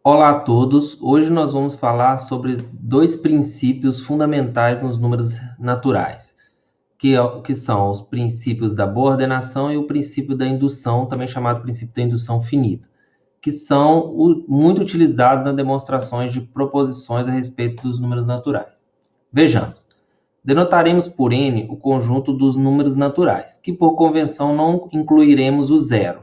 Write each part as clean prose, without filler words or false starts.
Olá a todos, hoje nós vamos falar sobre dois princípios fundamentais nos números naturais, que são os princípios da boa ordenação e o princípio da indução, também chamado princípio da indução finita, que são muito utilizados nas demonstrações de proposições a respeito dos números naturais. Vejamos, denotaremos por n o conjunto dos números naturais, que por convenção não incluiremos o zero.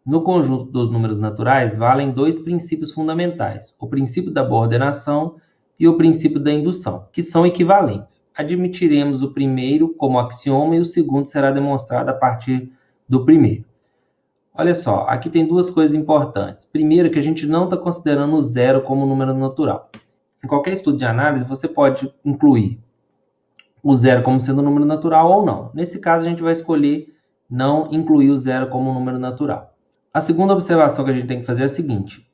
No conjunto dos números naturais, valem dois princípios fundamentais, o princípio da boa ordenação e o princípio da indução, que são equivalentes. Admitiremos o primeiro como axioma e o segundo será demonstrado a partir do primeiro. Olha só, aqui tem duas coisas importantes. Primeiro, que a gente não está considerando o zero como número natural. Em qualquer estudo de análise, você pode incluir o zero como sendo um número natural ou não. Nesse caso, a gente vai escolher não incluir o zero como um número natural. A segunda observação que a gente tem que fazer é a seguinte.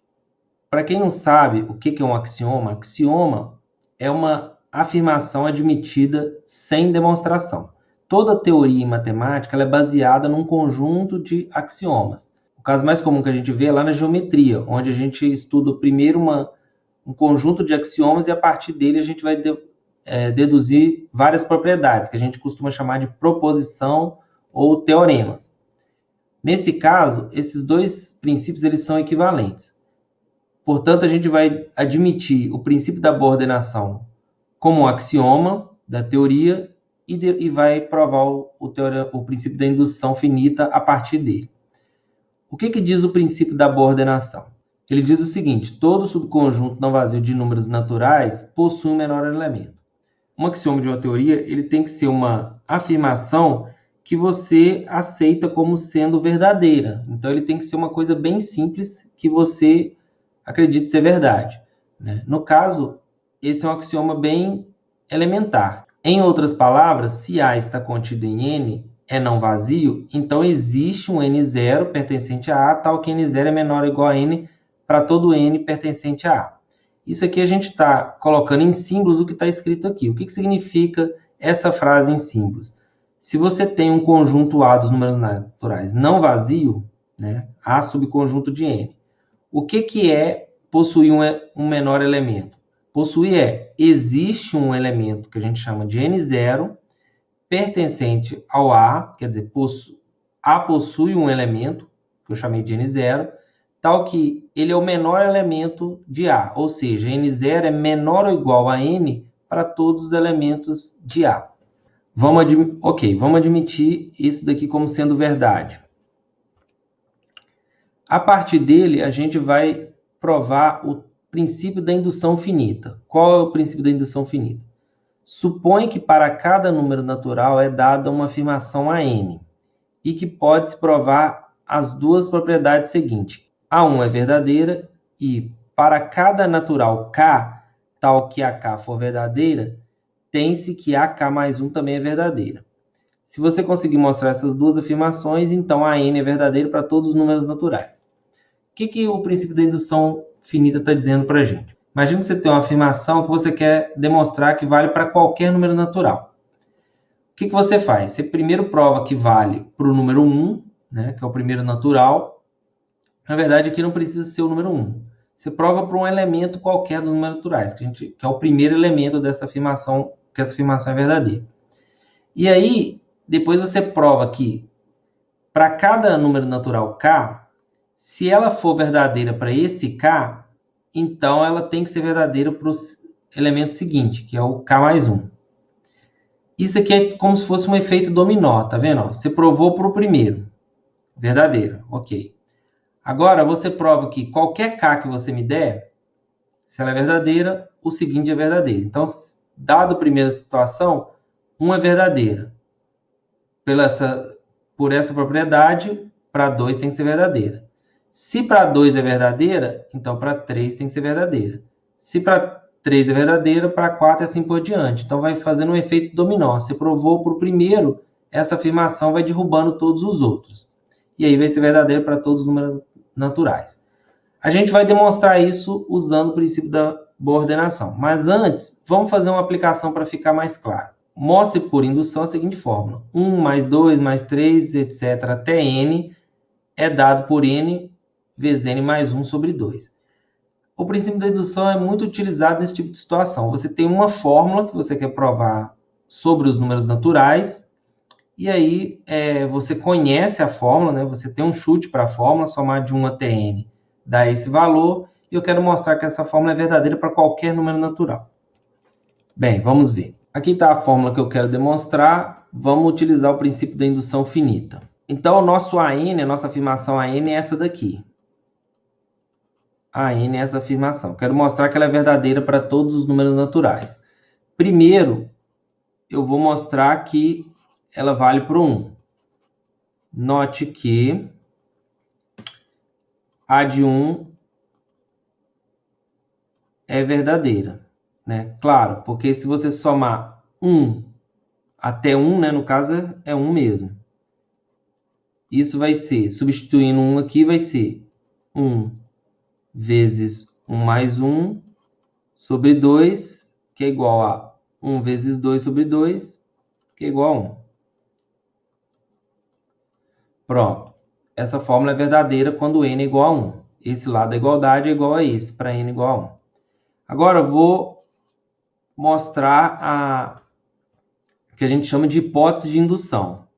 Para quem não sabe o que é um axioma, axioma é uma afirmação admitida sem demonstração. Toda teoria em matemática ela é baseada num conjunto de axiomas. O caso mais comum que a gente vê é lá na geometria, onde a gente estuda primeiro um conjunto de axiomas e a partir dele a gente vai deduzir várias propriedades, que a gente costuma chamar de proposição ou teoremas. Nesse caso, esses dois princípios eles são equivalentes. Portanto, a gente vai admitir o princípio da boa ordenação como um axioma da teoria e vai provar o princípio da indução finita a partir dele. O que diz o princípio da boa ordenação? Ele diz o seguinte: todo subconjunto não vazio de números naturais possui um menor elemento. Um axioma de uma teoria ele tem que ser uma afirmação que você aceita como sendo verdadeira. Então, ele tem que ser uma coisa bem simples que você acredite ser verdade, né? No caso, esse é um axioma bem elementar. Em outras palavras, se A está contido em N, é não vazio, então existe um N0 pertencente a A, tal que N0 é menor ou igual a N para todo N pertencente a A. Isso aqui a gente está colocando em símbolos o que está escrito aqui. O que significa essa frase em símbolos? Se você tem um conjunto A dos números naturais não vazio, né, A subconjunto de N, o que é possuir um menor elemento? Possuir existe um elemento que a gente chama de N0, pertencente ao A, quer dizer, A possui um elemento, que eu chamei de N0, tal que ele é o menor elemento de A, ou seja, N0 é menor ou igual a N para todos os elementos de A. Vamos admitir isso daqui como sendo verdade. A partir dele, a gente vai provar o princípio da indução finita. Qual é o princípio da indução finita? Supõe que para cada número natural é dada uma afirmação a n, e que pode-se provar as duas propriedades seguintes. A1 é verdadeira e para cada natural k, tal que a k for verdadeira, tem-se que a k mais 1 também é verdadeira. Se você conseguir mostrar essas duas afirmações, então a n é verdadeira para todos os números naturais. O que o princípio da indução finita está dizendo para a gente? Imagina que você tem uma afirmação que você quer demonstrar que vale para qualquer número natural. O que você faz? Você primeiro prova que vale para o número 1, né, que é o primeiro natural. Na verdade, aqui não precisa ser o número 1. Você prova para um elemento qualquer dos números naturais, que é o primeiro elemento dessa afirmação, que essa afirmação é verdadeira. E aí, depois você prova que para cada número natural k, se ela for verdadeira para esse k, então ela tem que ser verdadeira para o elemento seguinte, que é o k mais 1. Isso aqui é como se fosse um efeito dominó, tá vendo? Você provou para o primeiro, verdadeira, ok. Agora você prova que qualquer k que você me der, se ela é verdadeira, o seguinte é verdadeiro. Então, dado a primeira situação, 1 é verdadeira. Por essa propriedade, para 2 tem que ser verdadeira. Se para 2 é verdadeira, então para 3 tem que ser verdadeira. Se para 3 é verdadeira, para 4 e assim por diante. Então vai fazendo um efeito dominó. Você provou para o primeiro, essa afirmação vai derrubando todos os outros. E aí vai ser verdadeiro para todos os números naturais. A gente vai demonstrar isso usando o princípio da boa ordenação. Mas antes, vamos fazer uma aplicação para ficar mais claro. Mostre por indução a seguinte fórmula. 1 mais 2 mais 3, etc. até n é dado por n vezes n mais 1 sobre 2. O princípio da indução é muito utilizado nesse tipo de situação. Você tem uma fórmula que você quer provar sobre os números naturais, e aí você conhece a fórmula, né? Você tem um chute para a fórmula, somar de 1 até n dá esse valor, e eu quero mostrar que essa fórmula é verdadeira para qualquer número natural. Bem, vamos ver. Aqui está a fórmula que eu quero demonstrar. Vamos utilizar o princípio da indução finita. Então, o nosso AN, a nossa afirmação AN é essa daqui. AN é essa afirmação. Quero mostrar que ela é verdadeira para todos os números naturais. Primeiro, eu vou mostrar que ela vale para o 1. Note que a de 1 é verdadeira, né? Claro, porque se você somar 1 até 1, né, no caso é 1 mesmo. Isso vai ser, substituindo 1 aqui, vai ser 1 vezes 1 mais 1 sobre 2, que é igual a 1 vezes 2 sobre 2, que é igual a 1. Pronto. Essa fórmula é verdadeira quando n é igual a 1. Esse lado da igualdade é igual a esse, para n igual a 1. Agora eu vou mostrar a que a gente chama de hipótese de indução.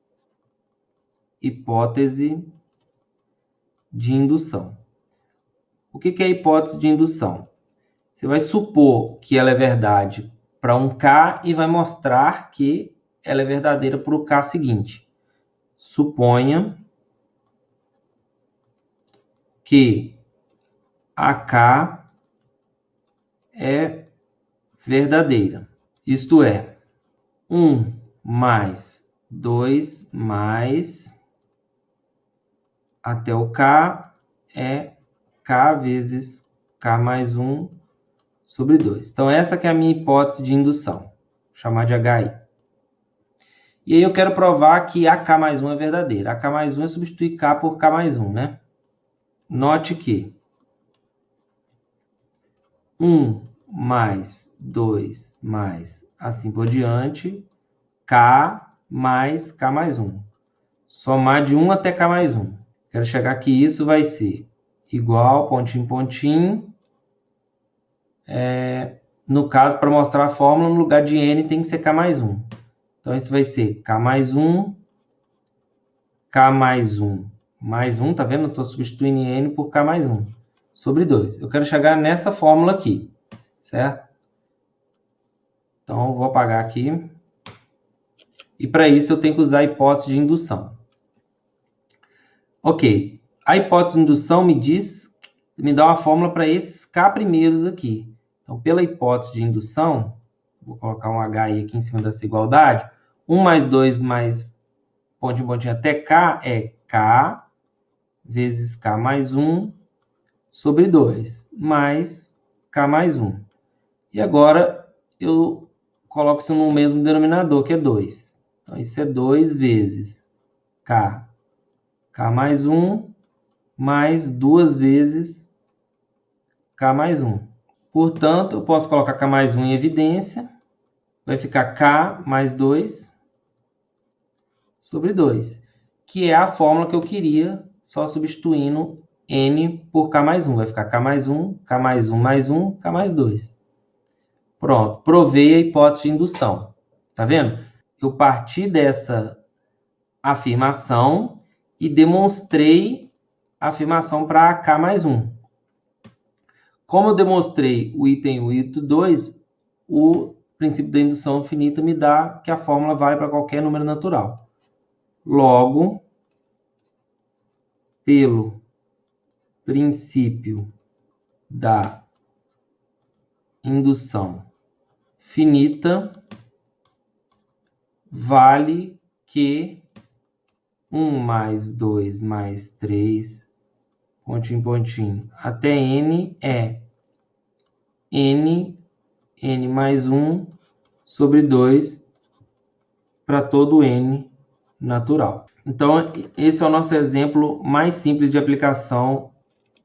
Hipótese de indução. O que é a hipótese de indução? Você vai supor que ela é verdade para um K e vai mostrar que ela é verdadeira para o K seguinte. Suponha que a K é verdadeira. Isto é, 1 mais 2 mais até o K é K vezes K mais 1 sobre 2. Então, essa que é a minha hipótese de indução. Vou chamar de HI. E aí eu quero provar que a K mais 1 é verdadeira. A K mais 1 é substituir K por K mais 1, né? Note que 1 mais 2 mais assim por diante, K mais K mais 1. Somar de 1 até K mais 1. Quero chegar que isso vai ser igual, pontinho, pontinho. No caso, para mostrar a fórmula, no lugar de n tem que ser K mais 1. Então, isso vai ser K mais 1, K mais 1, mais 1, tá vendo? Eu estou substituindo n por K mais 1, sobre 2. Eu quero chegar nessa fórmula aqui, certo? Então, eu vou apagar aqui. E para isso, eu tenho que usar a hipótese de indução. Ok. A hipótese de indução me dá uma fórmula para esses K primeiros aqui. Então, pela hipótese de indução, vou colocar um HI aqui em cima dessa igualdade. 1 mais 2 mais pontinho, pontinho até K é K vezes K mais 1 sobre 2, mais K mais 1. E agora eu coloco isso no mesmo denominador, que é 2. Então, isso é 2 vezes K mais 1, mais 2 vezes K mais 1. Portanto, eu posso colocar K mais 1 em evidência. Vai ficar K mais 2 sobre 2, que é a fórmula que eu queria, só substituindo n por K mais 1. Vai ficar K mais 1, K mais 1 mais 1, K mais 2. Pronto, provei a hipótese de indução. Tá vendo? Eu parti dessa afirmação e demonstrei a afirmação para K mais 1. Como eu demonstrei o item 1 e o item 2, o princípio da indução finita me dá que a fórmula vale para qualquer número natural. Logo, pelo princípio da indução finita, vale que 1 mais 2 mais 3, pontinho, pontinho, até n é n mais 1 sobre 2 para todo n natural. Então, esse é o nosso exemplo mais simples de aplicação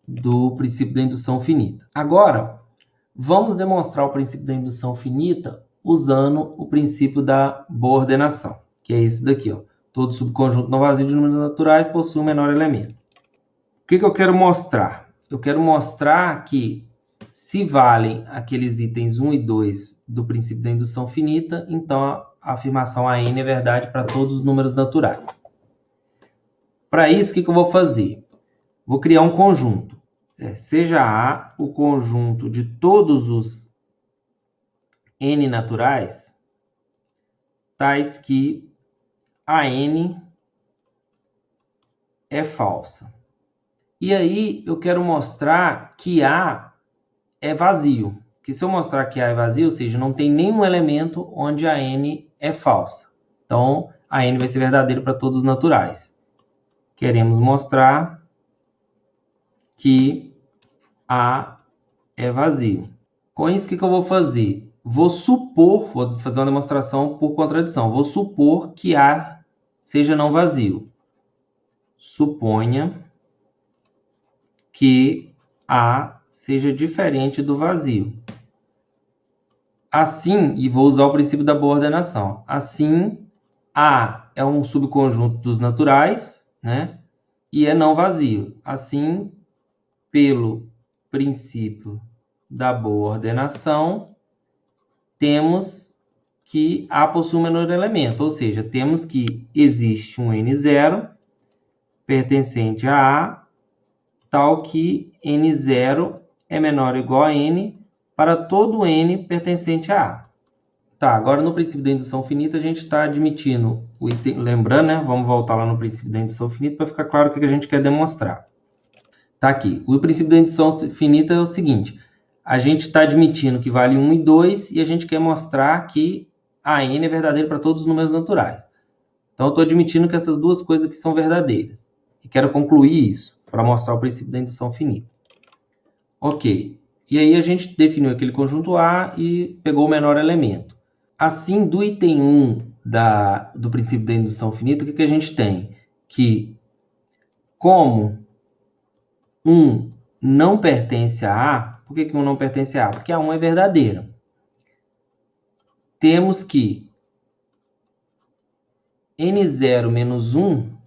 do princípio da indução finita. Agora, vamos demonstrar o princípio da indução finita usando o princípio da boa ordenação, que é esse daqui, ó. Todo subconjunto não vazio de números naturais possui o menor elemento. O que eu quero mostrar? Eu quero mostrar que Se valem aqueles itens 1 e 2 do princípio da indução finita, então a afirmação AN é verdade para todos os números naturais. Para isso, o que eu vou fazer? Vou criar um conjunto. Seja A o conjunto de todos os N naturais, tais que a N é falsa. E aí eu quero mostrar que A é vazio. Que se eu mostrar que A é vazio, ou seja, não tem nenhum elemento onde a N é falsa. Então, a N vai ser verdadeira para todos os naturais. Queremos mostrar que A é vazio. Com isso, o que eu vou fazer? Vou fazer uma demonstração por contradição. Vou supor que A seja não vazio. Suponha que A seja diferente do vazio. Assim, e vou usar o princípio da boa ordenação. Assim, A é um subconjunto dos naturais, né? E é não vazio. Assim, pelo princípio da boa ordenação, temos que A possui o menor elemento, ou seja, temos que existe um N0 pertencente a A, tal que N0 é menor ou igual a N para todo N pertencente a A. Tá, agora no princípio da indução finita a gente está admitindo o item, lembrando, né? Vamos voltar lá no princípio da indução finita para ficar claro o que a gente quer demonstrar. Tá aqui. O princípio da indução finita é o seguinte: a gente está admitindo que vale 1 e 2 e a gente quer mostrar que a N é verdadeira para todos os números naturais. Então eu estou admitindo que essas duas coisas aqui são verdadeiras. E quero concluir isso para mostrar o princípio da indução finita. Ok. E aí a gente definiu aquele conjunto A e pegou o menor elemento. Assim, do item 1 do princípio da indução finita, o que a gente tem? Que, como 1 não pertence a A, por que 1 não pertence a A? Porque a 1 é verdadeira. Temos que N0 menos 1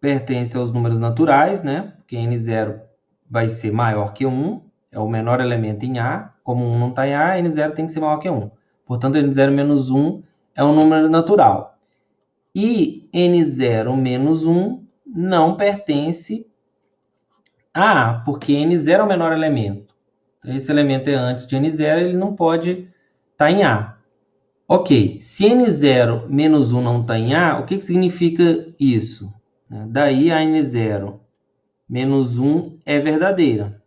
pertence aos números naturais, né? Porque N0 vai ser maior que 1, é o menor elemento em A. Como 1 não está em A, N0 tem que ser maior que 1. Portanto, N0 menos 1 é um número natural. E N0 menos 1 não pertence a A, porque N0 é o menor elemento. Então, esse elemento é antes de N0, ele não pode estar em A. Ok, se N0 menos 1 não está em A, o que significa isso? Daí a N0 menos 1 é verdadeira.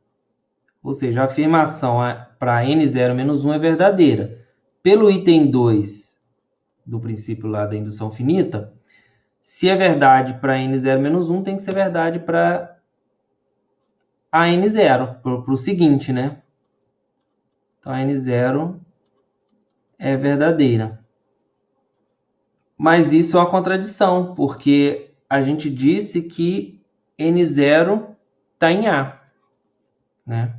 Ou seja, a afirmação para N0 menos 1 é verdadeira. Pelo item 2 do princípio lá da indução finita, se é verdade para N0 menos 1, tem que ser verdade para a N0, para o seguinte, né? Então, a N0 é verdadeira. Mas isso é uma contradição, porque a gente disse que N0 está em A, né?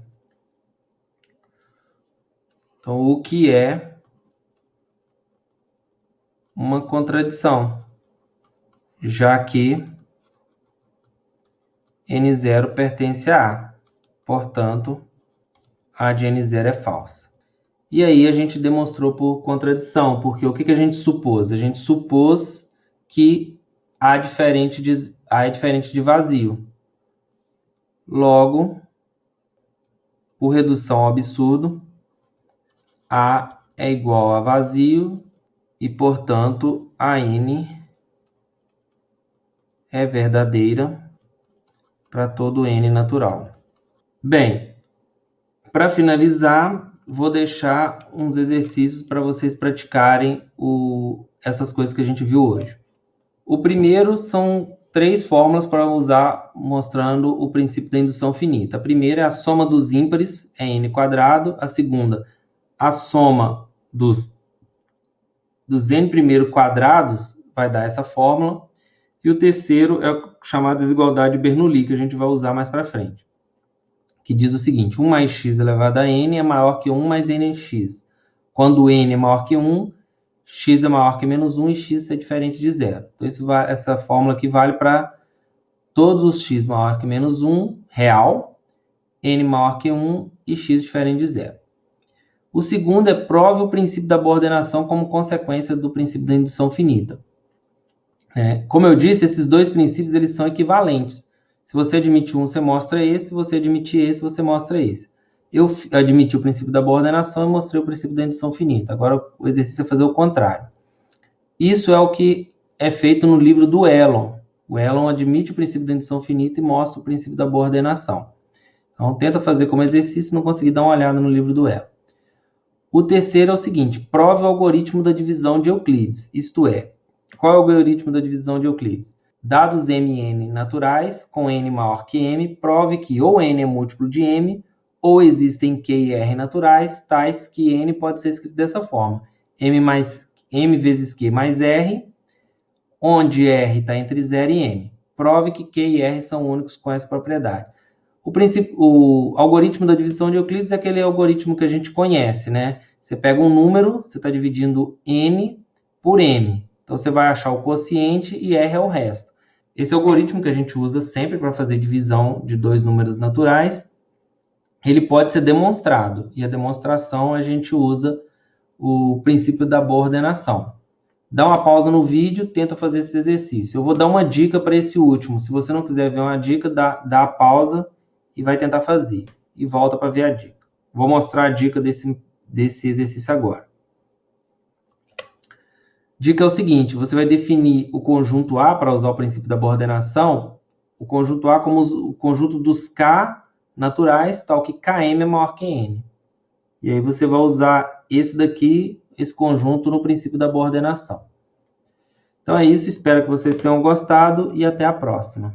Então, o que é uma contradição, já que N0 pertence a A. Portanto, a de N0 é falsa. E aí a gente demonstrou por contradição, porque o que a gente supôs? A gente supôs que A é diferente de vazio. Logo, por redução ao absurdo, A é igual a vazio e, portanto, a N é verdadeira para todo N natural. Bem, para finalizar, vou deixar uns exercícios para vocês praticarem essas coisas que a gente viu hoje. O primeiro são 3 fórmulas para usar mostrando o princípio da indução finita. A primeira é a soma dos ímpares, é n². A segunda, a soma dos n primeiro quadrados, vai dar essa fórmula. E o terceiro é a chamada desigualdade de Bernoulli, que a gente vai usar mais para frente, que diz o seguinte: 1 mais x elevado a n é maior que 1 mais nx. Quando n é maior que 1, x é maior que menos 1 e x é diferente de zero. Então, essa fórmula aqui vale para todos os x maior que menos 1, real, n maior que 1 e x diferente de zero. O segundo é prove o princípio da boa ordenação como consequência do princípio da indução finita. Como eu disse, esses dois princípios eles são equivalentes. Se você admite um, você mostra esse. Se você admitir esse, você mostra esse. Eu admiti o princípio da boa ordenação e mostrei o princípio da indução finita. Agora o exercício é fazer o contrário. Isso é o que é feito no livro do Elon. O Elon admite o princípio da indução finita e mostra o princípio da boa ordenação. Então, tenta fazer como exercício, não conseguir dar uma olhada no livro do Elon. O terceiro é o seguinte: prove o algoritmo da divisão de Euclides. Isto é, qual é o algoritmo da divisão de Euclides? Dados mn naturais, com n maior que m, prove que ou n é múltiplo de m, ou existem q e r naturais, tais que n pode ser escrito dessa forma: m vezes q mais r, onde r está entre 0 e m. Prove que q e r são únicos com essa propriedade. O algoritmo da divisão de Euclides é aquele algoritmo que a gente conhece, né? Você pega um número, você está dividindo n por m. Então, você vai achar o quociente e r é o resto. Esse algoritmo que a gente usa sempre para fazer divisão de dois números naturais, ele pode ser demonstrado. E a demonstração a gente usa o princípio da boa ordenação. Dá uma pausa no vídeo, tenta fazer esse exercício. Eu vou dar uma dica para esse último. Se você não quiser ver uma dica, dá a pausa e vai tentar fazer. E volta para ver a dica. Vou mostrar a dica desse exercício agora. Dica é o seguinte: você vai definir o conjunto A para usar o princípio da boa ordenação, o conjunto A como o conjunto dos K naturais, tal que Km é maior que N. E aí você vai usar esse conjunto no princípio da boa ordenação. Então é isso, espero que vocês tenham gostado e até a próxima.